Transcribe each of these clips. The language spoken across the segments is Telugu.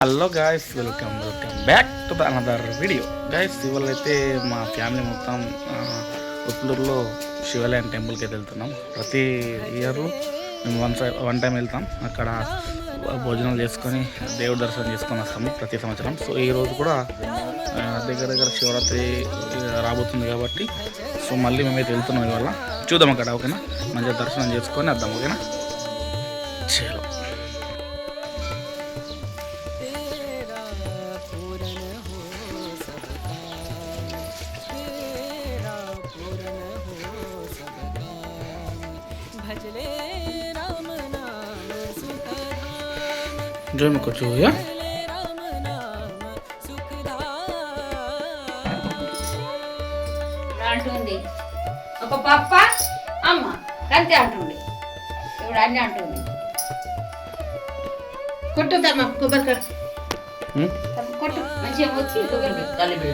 Hello guys, welcome back to the another video. Guys, ఇవాళ అయితే మా ఫ్యామిలీ మొత్తం ఉట్లూరులో శివాలయం టెంపుల్కి అయితే వెళ్తున్నాం. ప్రతి ఇయర్ మేము వన్ టైం వెళ్తాం. అక్కడ భోజనాలు చేసుకొని దేవుడి దర్శనం చేసుకొని వస్తాము ప్రతి సంవత్సరం. సో ఈరోజు కూడా దగ్గర శివరాత్రి రాబోతుంది కాబట్టి సో మళ్ళీ మేమైతే వెళ్తున్నాం. ఇవాళ చూద్దాం అక్కడ, ఓకేనా? మంచిగా దర్శనం చేసుకొని వద్దాం, ఓకేనా? చలో. जो मैं कुछ हो गया అంటుంది ఒక పప్ప అమ్మ కంతే అంటుంది. ఇప్పుడు అన్నీ అంటుంది. కొట్టుదమ్మా కొబ్బరికాయ కొట్టు మంచిగా వచ్చి కొబ్బరికాయ కలిపి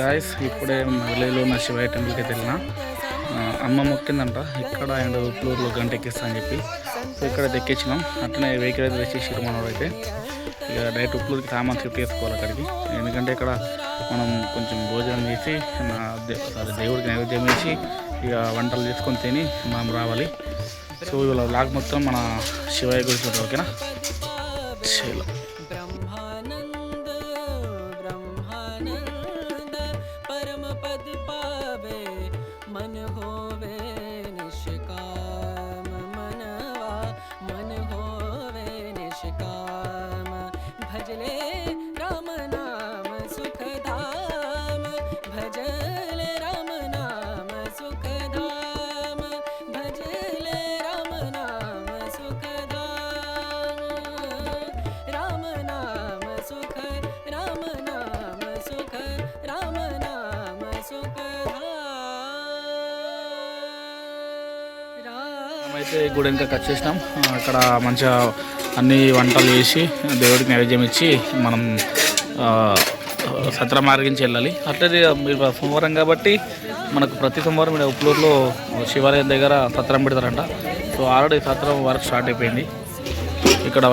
గాయస్, ఇప్పుడే మదిలేలో ఉన్న శివయ్య టెంపుల్కి అయితే వెళ్ళిన. అమ్మ మొక్కిందంట ఇక్కడ అండ్ ఉట్లూరులో గంట ఎక్కిస్తా అని చెప్పి. సో ఇక్కడ ఎక్కించినాం. అట్లనే వెహికల్ అయితే తెచ్చేసారు మనోడు. అయితే ఇక డైరెక్ట్ ఉట్లూరుకి సామాన్ షిఫ్ట్ చేసుకోవాలి అక్కడికి. ఎందుకంటే ఇక్కడ మనం కొంచెం భోజనం చేసి దేవుడికి నైవేద్యం వేసి ఇక వంటలు చేసుకొని తిని మనం రావాలి. సో ఇవాళ వ్లాగ్ మొత్తం మన శివయ్య గురించి ఉంటుంది, ఓకేనా? చలో. అయితే గుడి వెనక వచ్చేసినాం. అక్కడ మంచిగా అన్ని వంటలు చేసి దేవుడికి నైవేద్యం ఇచ్చి మనం సత్రం మార్గించి వెళ్ళాలి. అట్లనే మీరు సోమవారం కాబట్టి మనకు ప్రతి సోమవారం ఇక్కడ ఉట్లూరులో శివాలయం దగ్గర సత్రం పెడతారంట. సో ఆల్రెడీ సత్రం వర్క్ స్టార్ట్ అయిపోయింది. ఇక్కడ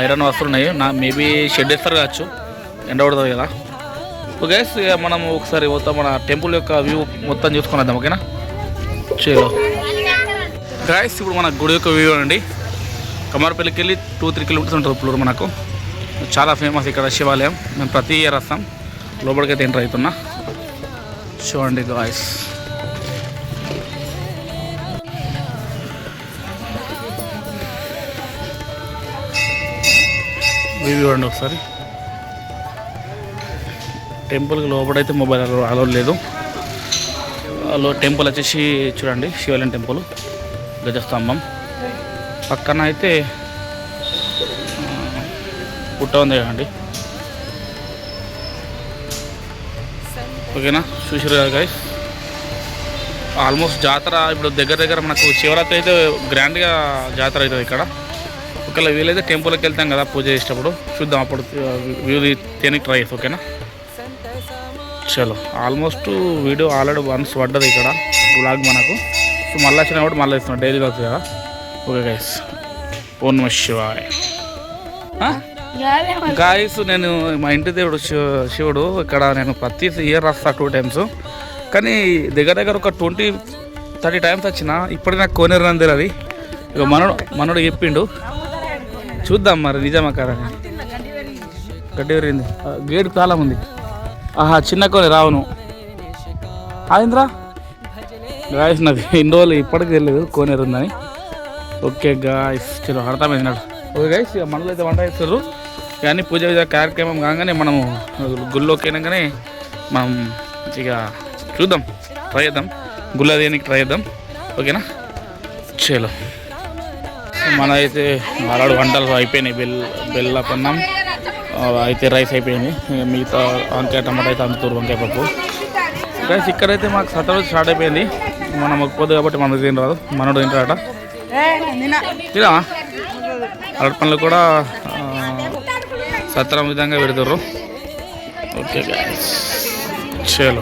ఐరన్ వస్తువులు ఉన్నాయి. మేబీ షెడ్ వేస్తారు కావచ్చు, ఎండ పడుతుంది కదా. ఓకే, మనం ఒకసారి మొత్తం మన టెంపుల్ యొక్క వ్యూ మొత్తం చూసుకొని వద్దాం, ఓకేనా? చలో గాయస్, ఇప్పుడు మన గుడి యొక్క వ్యూ అండి. కమారపల్లికి వెళ్ళి 2-3 కిలోమీటర్స్ ఉంటుంది ఉట్లూరు. మనకు చాలా ఫేమస్ ఇక్కడ శివాలయం. మేము ప్రతి ఇయర్ వస్తాం. లోపలికి అయితే ఎంటర్ అవుతున్నా. చూడండి గాయస్, వ్యూ చూడండి ఒకసారి. టెంపుల్కి లోపలైతే మొబైల్ అలౌడ్ లేదు. టెంపుల్ వచ్చేసి చూడండి శివాలయం టెంపుల్, గజస్తంభం పక్కన అయితే పుట్ట ఉంది కదండి, ఓకేనా? చూసారు కదా గైస్, ఆల్మోస్ట్ జాతర ఇప్పుడు దగ్గర మనకు శివరాత్రి అయితే గ్రాండ్గా జాతర అవుతుంది ఇక్కడ. ఒకవేళ వీలైతే టెంపుల్కి వెళ్తాం కదా పూజ చేసేటప్పుడు, చూద్దాం అప్పుడు వ్యూ తిని ట్రై చేస్తాం, ఓకేనా? చలో, ఆల్మోస్ట్ వీడియో ఆల్రెడీ వన్స్ పడ్డది ఇక్కడ బ్లాగ్ మనకు. సో మళ్ళీ వచ్చిన కూడా మళ్ళీ ఇస్తున్నాం, డైలీ వస్తుంది కదా. ఓకే గైస్, ఓం నమః శివాయ. గాయస్, నేను మా ఇంటి దేవుడు శివుడు ఇక్కడ నేను ప్రతి ఇయర్ వస్తా 2 times. కానీ దగ్గర ఒక 20-30 times వచ్చిన. ఇప్పటికి నాకు కోనేరు తెలియదు. ఇక మనోడు చెప్పిండు, చూద్దాం మరి నిజమా కదా. గడ్డి పెరిగింది, గేట్ చాలా ఉంది. చిన్న కోనే రావును ఆంధ్రా గాయస్. నాకు ఇన్ని రోజులు ఇప్పటికి తెలియదు కోనేరు ఉందని. ఓకే గాయస్, చలో అర్థమైనాడు. ఓకే గైస్, ఇక మనలో అయితే వంట చేస్తారు. కానీ పూజ కార్యక్రమం కాగానే మనము గుళ్ళోకి అయినాకనే మనం ఇక చూద్దాం, ట్రై చేద్దాం, గుళ్ళ దేనికి ట్రై చేద్దాం, ఓకేనా? చలో, మన అయితే ఆల్రెడీ వంటలు అయిపోయినాయి. బెల్లపన్నం అయితే రైస్ అయిపోయింది. మిగతా వంకాయ టమాటా అయితే అందుతూరు వంకాయ పప్పు. గైస్, ఇక్కడైతే మాకు సత్రం స్టార్ట్ అయిపోయింది. మనం మొక్కపోదు కాబట్టి మనకు తిని రాదు, మనోడు తింటాడట. తినా అరటి పండ్లు కూడా సత్రం విధంగా పెడతారు. ఓకే గాయ్స్ చలో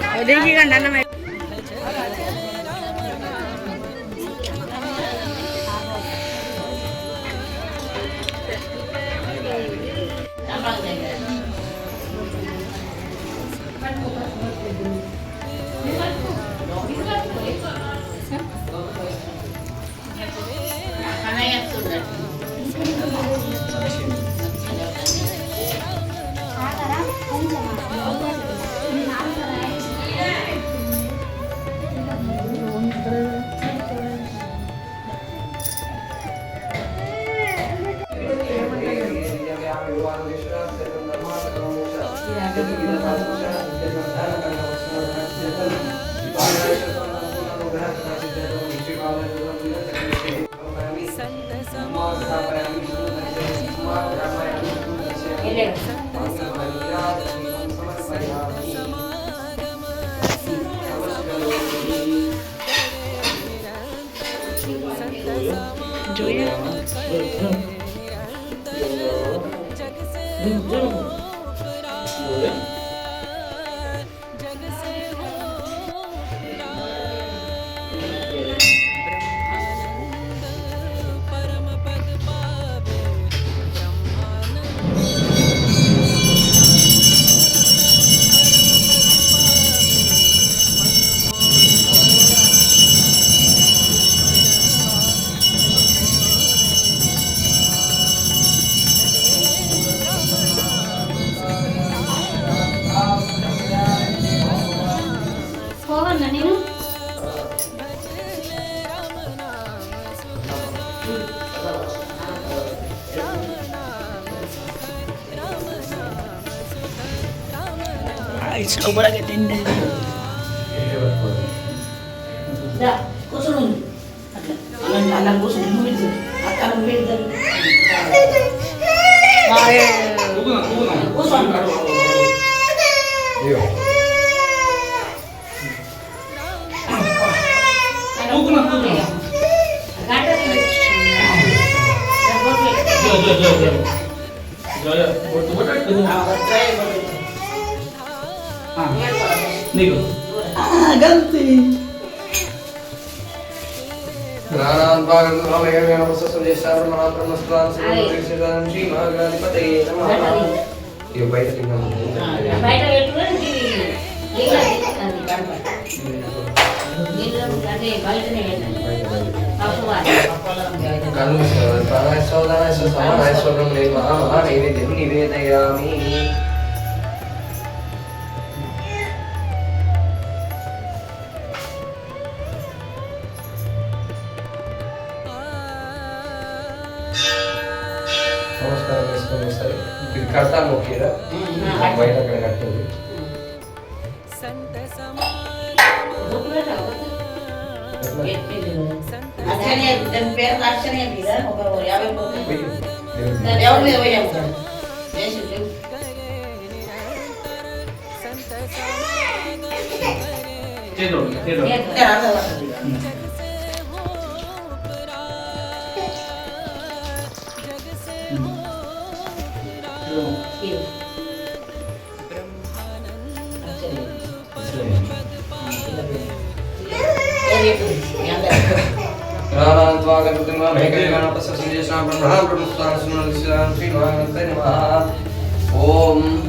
నమస్కారం చేసుకొని వస్తాయి ఇది కడతాను ఓకేరా బయట అక్కడ కట్టేది ఓం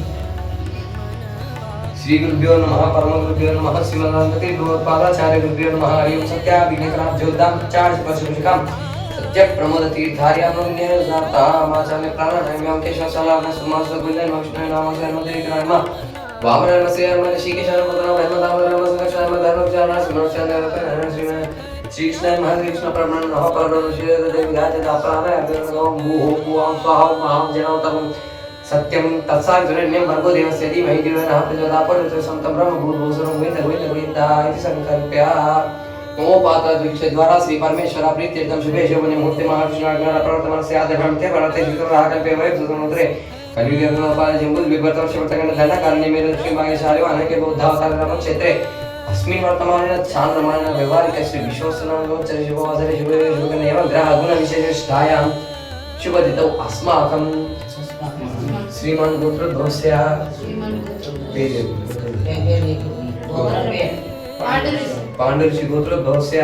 శ్రీ గురుభ్యో నమః పరమ గురుభ్యో నమః శివనామతే గోపాదాచార్య గురుభ్యో నమః హరిం సత్య విఘ్నకరాబ్జోదాం చార్జ్ పశుషికం సత్య ప్రమోద తీర్థార్యామాచార్య ప్రాణాయామం కేశవ సలామ సుమాస గుంజన్ విష్ణు నామస్య నమః వామనమస్య శ్రీకేశవ పరమ ధర్మచారణ సుమర్చంద్ర శ్రీకృష్ణ మహాకృష్ణ ప్రమణ నమః పరమ శ్రీదేవి గాజన ప్రాణ సత్యం తత్సాగ్రణ్యం భర్గో దేవస్య ధీమహి ధియో నః ప్రచోదయాత్ సంతం బ్రహ్మ భూర్భువస్సురం గోవింద గోవింద గోవింద ఇది సంకల్ప్య మోపాత దీక్ష ద్వారా శ్రీ పరమేశ్వర ప్రీత్యర్థం శుభే శోభనే మూర్తి మహావిష్ణుగ్రహ ప్రవర్తమనస్య ఆదభంతే భరతే జితరాకల్పే వై సుసముద్రే కలియుగోపాల జంబుల్ విభర్తం శివతగణ దండకారణ్య మేర శ్రీ మహేశాలి అనేక బౌద్ధావతార క్షేత్రే अस्मिन् वर्तमाने चान्द्रमाण व्यवहारिक श्री विश्वसनागोचर शुभवासरे शुभे शुभकन्येव ग्रह गुण विशेषायां शुभदितौ अस्माकं శ్రీమాన్ గోత్రోద్భవస్య పేరు पांडुऋषि गोत्रोद्भवस्य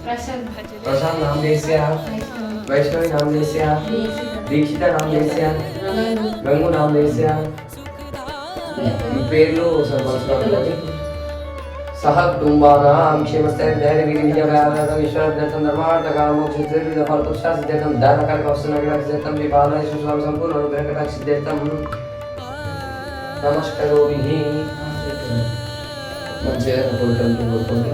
प्रशांत नामदेस्य वैष्णवी नामदेस्य दीक्षिता नामदेस्य गंगू नामदेस्य पेर्लु सर्वस्वतंत्रति सह कुटुंबानां क्षेमस्थैर्यधैर्यविजयव्यापारं ईश्वरदत्तं धर्मार्थकामोक्षसिद्धिर्विद फलपुरुषासिद्ध्यर्थं दानकार्यवस्तुनग्रहसिद्ध्यर्थं विपालयशुश्राम सम्पूर्णनुग्रहकटाक्षसिद्ध्यर्थं नमस्करोभिः మంచిగా కోరుకుంటూ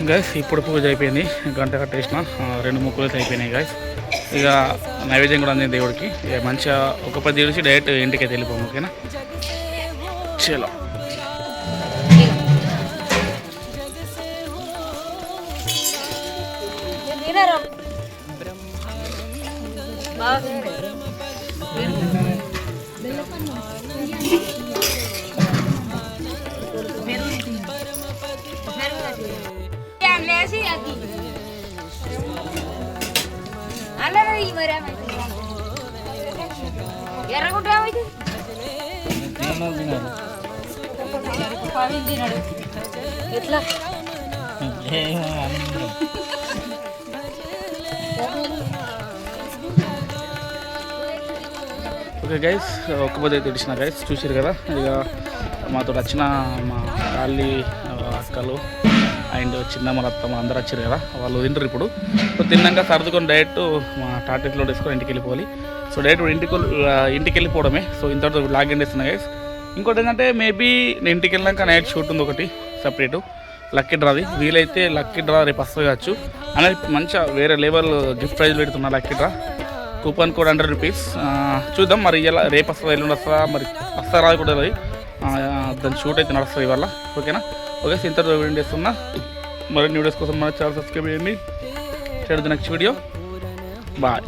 గైస్ ఇప్పుడు పూజ అయిపోయింది, గంట కట్టేసిన, 2 ముక్కులు అయితే అయిపోయినాయి గైస్. ఇక నైవేద్యం కూడా అంది దేవుడికి. ఇక మంచిగా ఒక 10 నుంచి డైరెక్ట్ ఇంటికి అయితే వెళ్ళిపోము. ఓకేనా, చలో. ఎట్లా ఓకే గైస్, ఒక్క పొద్దు అయితే తెడిచిన గైస్, చూసారు కదా. ఇక మాతో వచ్చిన మా కాళ్ళి అక్కలు అండ్ చిన్నమ్మల అత్తమ్మ అందరూ వచ్చారు కదా, వాళ్ళు తింటారు. ఇప్పుడు తిన్నాక సర్దుకొని డైరెక్ట్ మా టాటెస్లో వేసుకొని ఇంటికి వెళ్ళిపోవాలి. సో డైరెక్ట్ ఇంటికి వెళ్ళిపోవడమే. సో ఇంతటితో లాగిన్ చేస్తున్నా గైస్. ఇంకోటి ఏంటంటే మేబీ నేను ఇంటికి వెళ్ళాక నైట్ షూట్ ఉంది ఒకటి సపరేటు, లక్కీ డ్రాది. వీలైతే లక్కీ డ్రా రేపు వస్తుంది కావచ్చు అనేది మంచిగా వేరే లెవెల్ గిఫ్ట్ ప్రైజ్ పెడుతున్నా. Lucky draw coupon code 100 rupees. చూద్దాం మరి ఇలా రేపు వస్తుందా ఎల్లుండి వస్తుందా, మరి వస్తా రాదు కూడా అది. దాని షూట్ అయితే నడుస్తుంది ఇవాళ. ఓకేనా, ఓకే. ఇంతటితో వీడియో చేస్తున్నా. మరిన్ని వీడియోస్ కోసం మన ఛానల్ సబ్స్క్రైబ్ చేయండి. Next video bye.